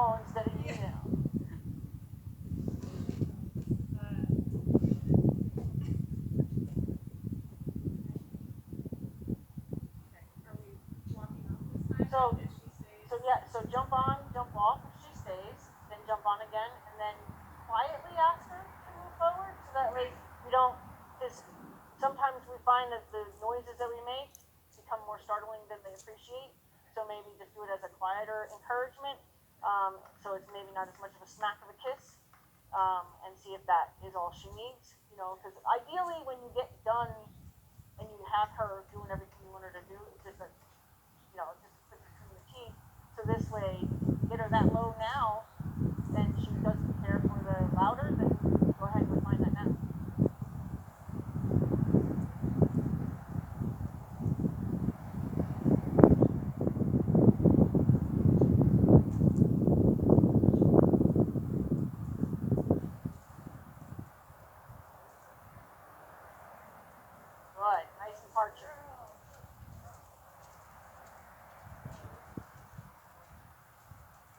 wall instead of you now. So jump on, jump off if she stays, then jump on again, and then quietly ask her to move forward, so that way we don't, because sometimes we find that the noises that we make become more startling than they appreciate, so maybe just do it as a quieter encouragement, so it's maybe not as much of a smack of a kiss, and see if that is all she needs, because ideally when you get done and you have her doing everything you want her to do, it's just just put between the teeth. So this way, get her that low now, then she doesn't care for the louder, then go ahead and refine that now. Good, nice departure.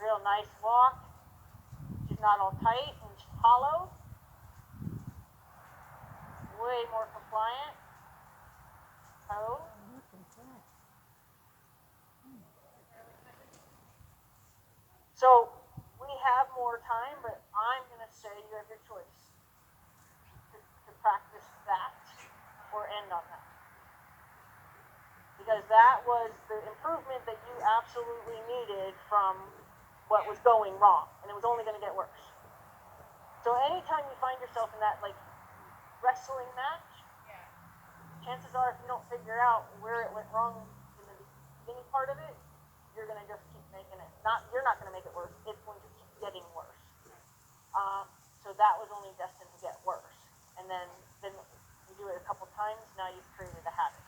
Real nice walk. She's not all tight and she's hollow. Way more compliant. Oh. So we have more time, but I'm going to say you have your choice to practice that or end on that. Because that was the improvement that you absolutely needed from what was going wrong, and it was only going to get worse. So anytime you find yourself in that wrestling match, chances are if you don't figure out where it went wrong in the beginning part of it, you're going to just keep making it. You're not going to make it worse. It's going to keep getting worse. So that was only destined to get worse. And then you do it a couple times. Now you've created a habit.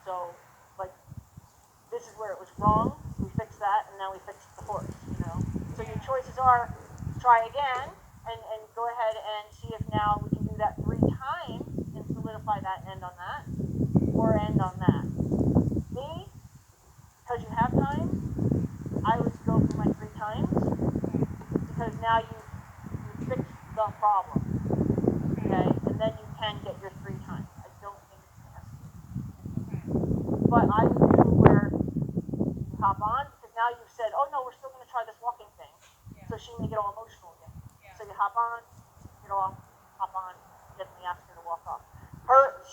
So this is where it was wrong. We fixed that, and now we fixed the horse. So your choices are try again and go ahead and see if now we can do that 3 times and solidify that end on that, or end on that. Me, because you have time, I would go for my 3 times, because now you fixed the problem, okay? And then you can get your 3 times. I don't think it's necessary. But I would do where you hop on, because now you've said, oh no, we're still going to try this walking thing, so she may get all emotional again. So you hop on, get off, hop on, gently ask her to walk off.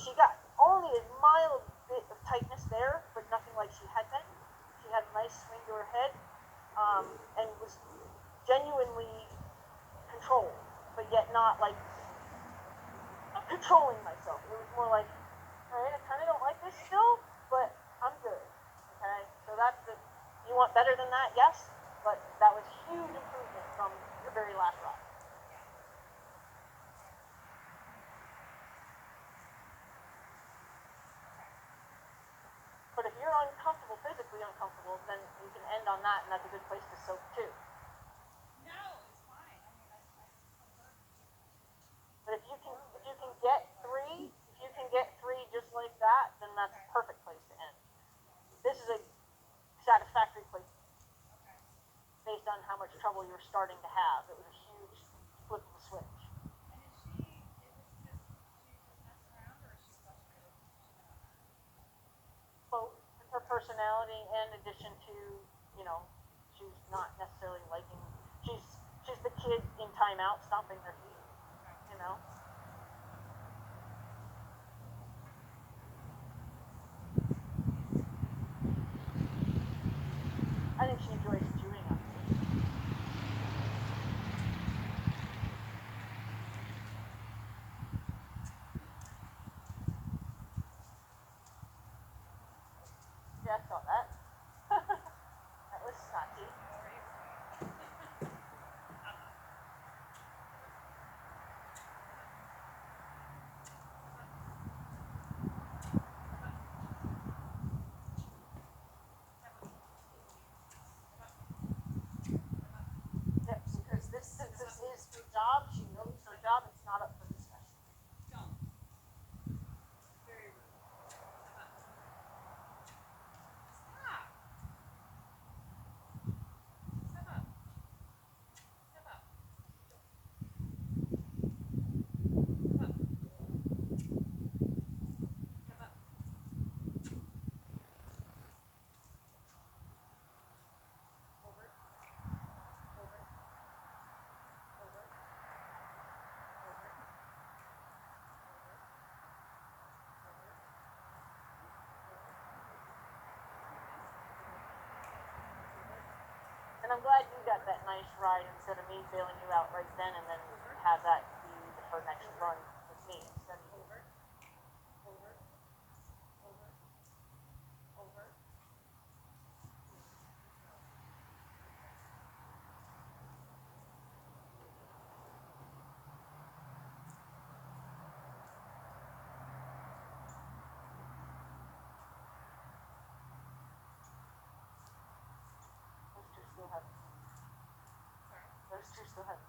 She got only a mild bit of tightness there, but nothing like she had been. She had a nice swing to her head, and was genuinely controlled, but yet not I'm controlling myself. It was more like, all right, I kind of don't like this still, but I'm good. Okay, so you want better than that, yes, but that was huge improvement from your very last ride. But if you're uncomfortable, physically uncomfortable, then you can end on that, and that's a good place to soak too. No, it's fine. But if you can get 3, just like that, then that's a perfect place to end. This is a satisfactory place based on how much trouble you were starting to have. It was a huge flip of the switch. And is she messing around, or is she frustrated? Both her personality, in addition to, she's not necessarily liking. She's the kid in timeout stomping their feet. I think she enjoys chewing on it. Yeah, I saw that. That was snotty. And I'm glad you got that nice ride instead of me bailing you out right then and then have that be the next run with me instead of you. Those two still have. Those two still have.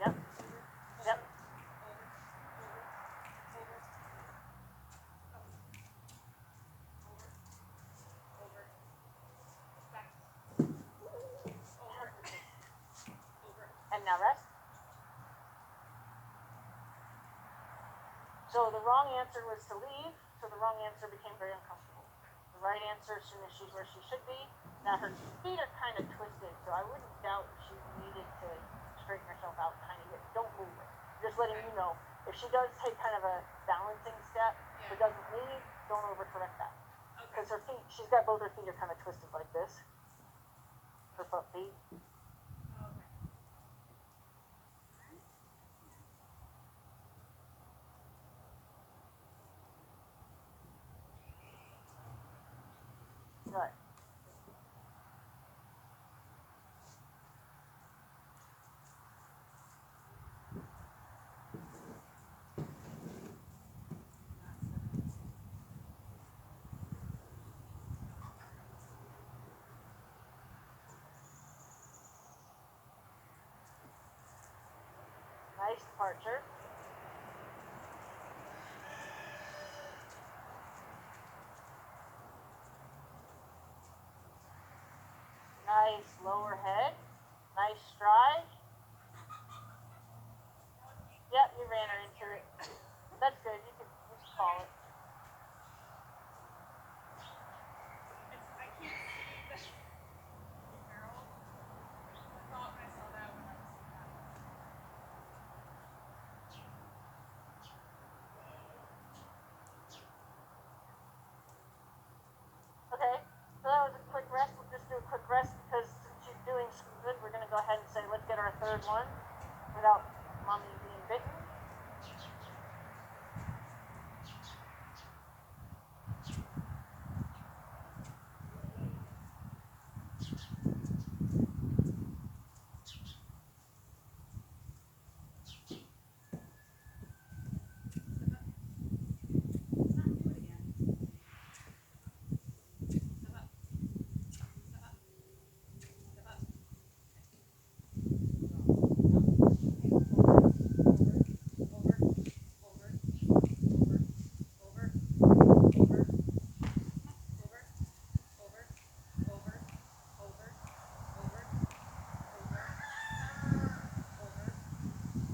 Yep. Yep. And now rest. So the wrong answer was to leave, so the wrong answer became very uncomfortable. The right answer, as soon as she's where she should be, now her feet are kind of twisted, so I wouldn't doubt if she needed to straighten herself out kind of. Don't move her. Just letting you know. If she does take kind of a balancing step, but doesn't leave, don't overcorrect that. Because her feet, she's got both her feet are kind of twisted like this. Her front feet. Good. Nice departure. Nice lower head. Nice stride. Yep, you ran her into it. That's good. You can call it. I can't see the barrel. I thought I saw that when I was seeing that. Okay, so that was a quick rest. We'll just do a quick rest because since she's doing so good, we're going to go ahead and say, let's get our third one without mommy being bitten.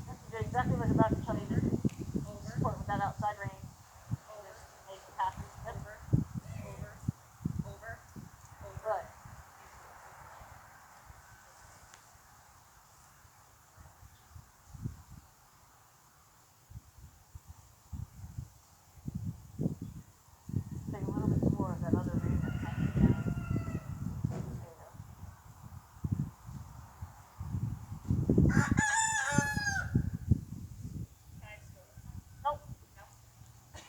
You did exactly what I was about to tell you to do. Support with that outside rein. Just make the passes. Yep. Good. Take a little bit more of that other rein that's hanging down. There you go. Nope.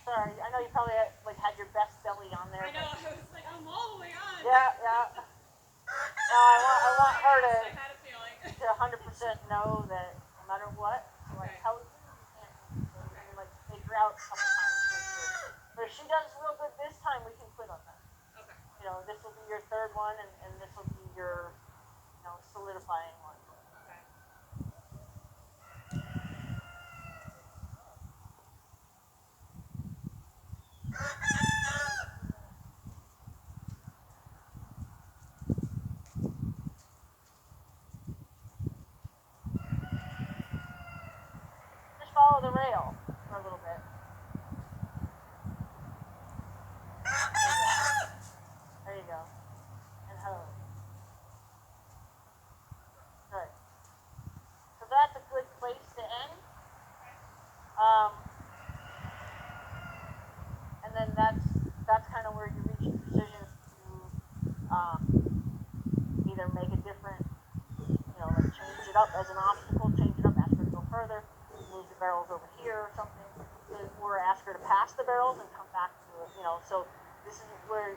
Sorry, I know you probably had your best belly on there. I know, I was like, I'm all the way on. Yeah, yeah. No, I want her I to had a feeling. 100% know that no matter what, so I Okay. tell you, you can't. So we're gonna take her out a couple times to make sure. But if she does real good this time, we can quit on that. Okay. This will be your third one, and this will be your, solidifying one. Okay. Just follow the rail for a little bit. There you go. And hoe. then that's kind of where you reach the decision to either make a different, like change it up as an obstacle, change it up, ask her to go further, move the barrels over here or something, or ask her to pass the barrels and come back to it. So this is where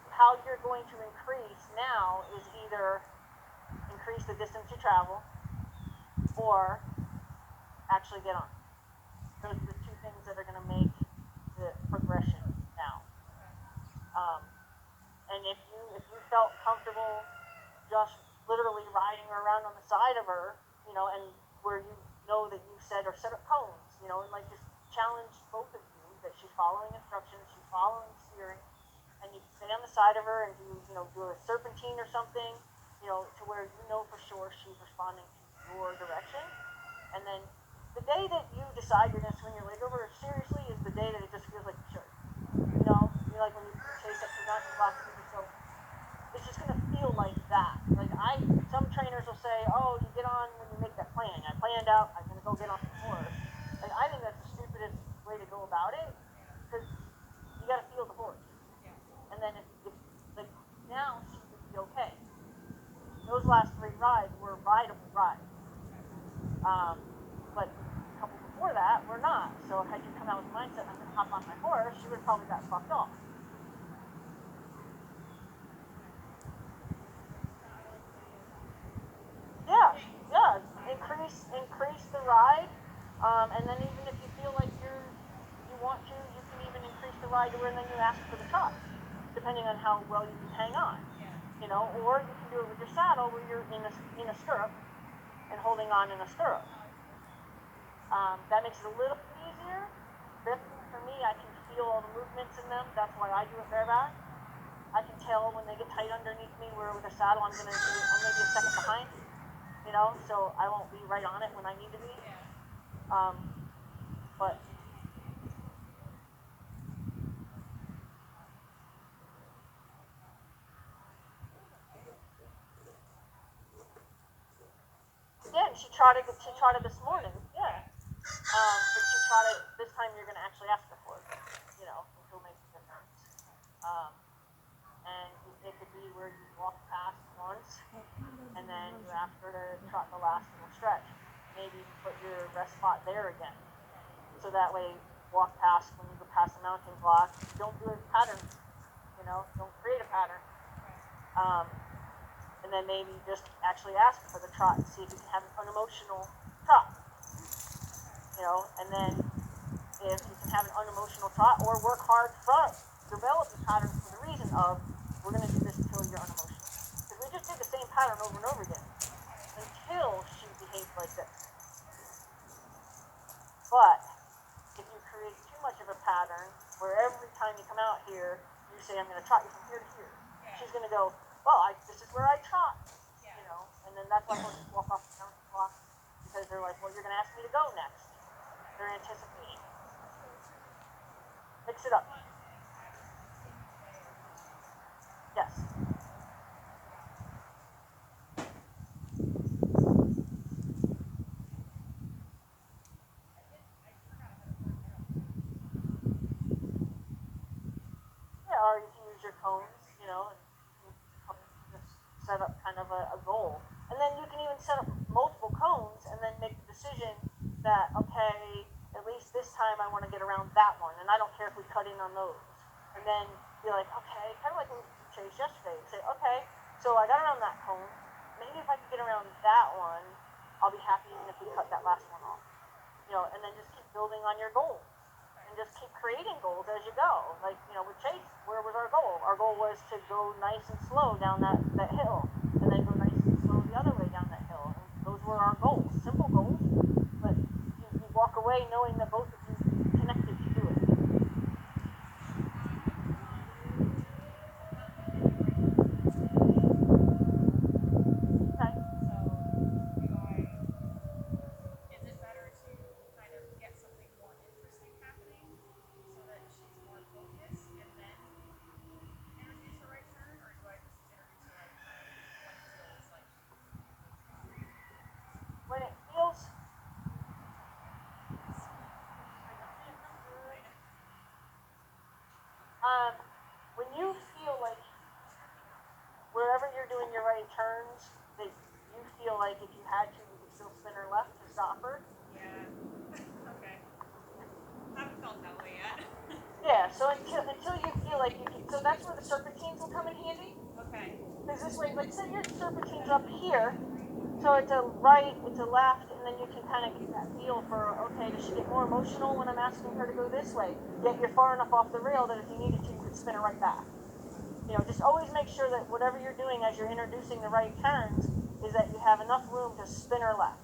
how you're going to increase now is either increase the distance you travel or actually get on. Those are the two things that are going to make the progression now. And if you felt comfortable just literally riding her around on the side of her, and where you know that you said or set up cones, and like just challenge both of you that she's following instructions, she's following steering, and you stay on the side of her and do a serpentine or something, to where for sure she's responding to your direction. And then the day that you decide you're gonna swing your leg over, seriously, is the day that it just feels like you should. You're like when you chase up two mountain blocks and you just go, it's just gonna feel like that. Like some trainers will say, oh, you get on when you make that plan. I planned out, I'm gonna go get on the horse. Like I think that's the stupidest way to go about it, because you gotta feel the horse. And then if like now she would be okay. Those last 3 rides were rideable rides. But a couple before that were not. So had you come out with the mindset, I'm gonna hop on my horse, you would have probably got fucked off. Yeah. Increase the ride. And then even if you feel like you want to, you can even increase the ride to where then you ask for the trot, depending on how well you can hang on. Or you can do it with your saddle where you're in a stirrup and holding on in a stirrup. That makes it a little easier. For me, I can feel all the movements in them. That's why I do it bareback. I can tell when they get tight underneath me, where with a saddle I'm gonna be a second behind. So I won't be right on it when I need to be. But yeah, she trotted this morning. Yeah. But she trotted this time. You're gonna actually ask her for it. Which will make a difference. And it could be where you walk past once, and then you ask her to trot the last little stretch. Maybe you put your rest spot there again. So that way, walk past when you go past the mounting block. Don't do a pattern. Don't create a pattern. And then maybe just actually ask for the trot and see if you can have an unemotional trot. And then if you can have an unemotional trot, or work hard from develop the pattern for the reason of we're going to do this until you're unemotional. Because we just did the same pattern over and over again until she behaved like this. But if you create too much of a pattern where every time you come out here, you say, I'm going to trot you from here to here, she's going to go, well, this is where I trot. And then that's why horses walk off the mountain block, because they're like, well, you're going to ask me to go next. They're anticipating. Mix it up. Yes. Yeah, or you can use your cones, and just set up kind of a goal. And then you can even set up multiple cones and then make the decision that, okay, at least this time I want to get around that one, and I don't care if we cut in on those. And then be like, okay, kind of like we chased yesterday. Say, okay, so I got around that cone. Maybe if I can get around that one, I'll be happy even if we cut that last one off. And then just keep building on your goals. And just keep creating goals as you go. Like, with Chase, where was our goal? Our goal was to go nice and slow down that hill, and then go nice and slow the other way down that hill. And those were our goals. Simple goals, but you walk away knowing that both of you connected to do it. When it feels like if you had to, you could still spin her left to stop her. Yeah. Okay. Haven't felt that way yet. Yeah, so until you feel like you can, so that's where the serpentines will come in handy. Okay. Because this way, like say your serpentine's up here, so it's a right, it's a left, and then you can kind of get that feel for, okay, does she get more emotional when I'm asking her to go this way? Yet you're far enough off the rail that if you needed to, you could spin her right back. You know, just always make sure that whatever you're doing as you're introducing the right turns is that you have enough room to spin her left.